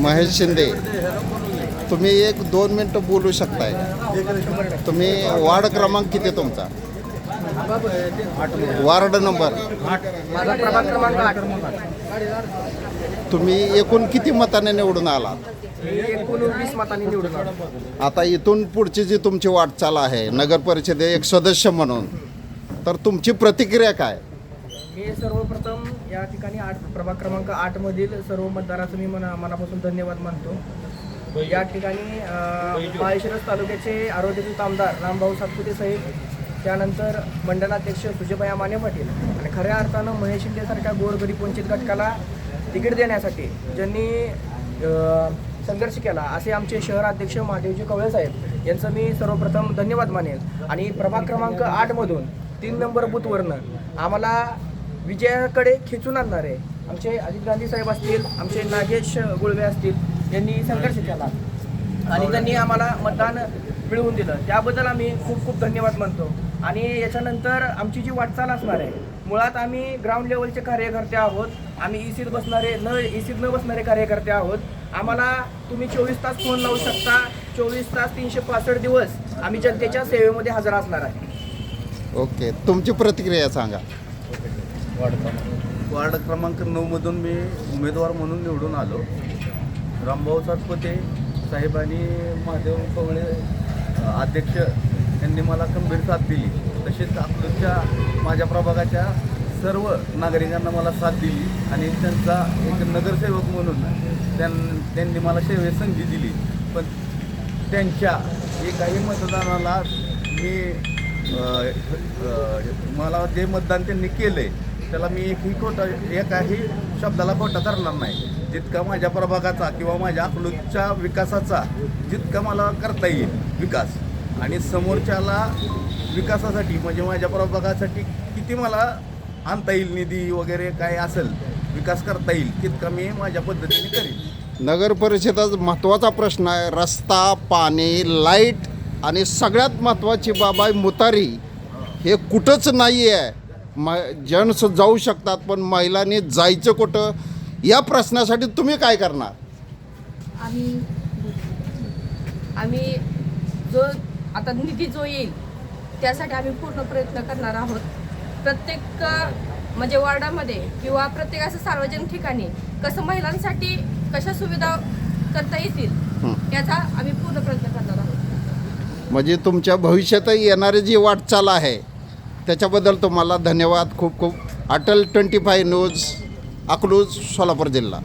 महेश शिंदे, तुम्ही 1-2 मिनटं बोलू शकताय. तुम्ही वार्ड क्रमांक किती तुमचा? Ward number. माझा प्रभाग क्रमांक 8. तुम्ही एकूण किती मताने निवडून आलात? 19 मतांनी निवडून आलो. आता इथून पुढची जी तुमची वाटचाल आहे नगर परिषदे एक सदस्य म्हणून, तर तुमची प्रतिक्रिया काय? मी सर्वप्रथम या ठिकाणी प्रभाग क्रमांक 8 मधील सर्व मतदाराचं मी मनापासून धन्यवाद मानतो. या ठिकाणी माळशिरस तालुक्याचे आरोग्यदूत आमदार रामभाऊ सातपुते साहेब, त्यानंतर मंडलाध्यक्ष सुजयभाई माने पाटील आणि खऱ्या अर्थानं महेश शिंदेसारख्या गोरगरीब वंचित घटकाला तिकीट देण्यासाठी ज्यांनी संघर्ष केला असे आमचे शहराध्यक्ष महादेवजी कवळे साहेब यांचं मी सर्वप्रथम धन्यवाद मानेल. आणि प्रभाग क्रमांक 8 मधून 3 नंबर बूथवरनं आम्हाला विजयाकडे खेचून आणणारे आमचे अजित गांधी साहेब असतील, आमचे नागेश गुळवे असतील, यांनी संघर्ष केला आणि त्यांनी आम्हाला मतदान मिळवून दिलं. त्याबद्दल आम्ही खूप खूप धन्यवाद मानतो. आणि याच्यानंतर आमची जी वाटचाल असणार आहे, मुळात आम्ही ग्राउंड लेवलचे कार्यकर्ते आहोत. आम्ही इसीत न बसणारे कार्यकर्ते आहोत. आम्हाला तुम्ही 24 तास फोन लावू शकता. 24 तास 365 दिवस आम्ही जनतेच्या सेवेमध्ये हजर असणार आहे. ओके, तुमची प्रतिक्रिया सांगा. वार्ड क्रमांक 9 मधून मी उमेदवार म्हणून निवडून आलो. रामभाऊ सातपुते साहेब आणि महादेव कवळे अध्यक्ष यांनी मला खंबीर साथ दिली. तसेच अकलूजच्या माझ्या प्रभागाच्या सर्व नागरिकांना मला साथ दिली आणि त्यांचा एक नगरसेवक म्हणून त्यांनी मला सेवेत संधी दिली. पण त्यांच्या एकाही मतदानाला मला जे मतदान त्यांनी केलं आहे त्याला मी एकाही शब्दाला खोटा करणार नाही. जितका माझ्या प्रभागाचा किंवा माझ्या अकलूजच्या विकासाचा जितका मला करता येईल विकास, आणि समोरच्याला विकासासाठी म्हणजे माझ्या प्रभागासाठी किती मला आणता येईल निधी वगैरे काय असेल विकास करता येईल तितका मी माझ्या पद्धतीने करीन. नगर परिषदेचा महत्त्वाचा प्रश्न आहे रस्ता, पाणी, लाईट आणि सगळ्यात महत्त्वाची बाब आहे मुतारी. हे कुठंच नाही आहे. जेंट्स जाऊ शकतात पण महिलांनी जायचं कुठं, या प्रश्नासाठी तुम्ही काय करणार? आम्ही जो आता निधी जो येईल त्यासाठी आम्ही पूर्ण प्रयत्न करणार आहोत. प्रत्येक म्हणजे वार्डामध्ये किंवा प्रत्येक असं सार्वजनिक ठिकाणी कसं महिलांसाठी कशा सुविधा करता येतील याचा आम्ही पूर्ण प्रयत्न करणार आहोत. म्हणजे तुमच्या भविष्यात येणारी जी वाटचाल आहे त्याच्याबद्दल तुम्हाला धन्यवाद खूप खूप. अटल 25 न्यूज, अकलूज, सोलापूर जिल्हा.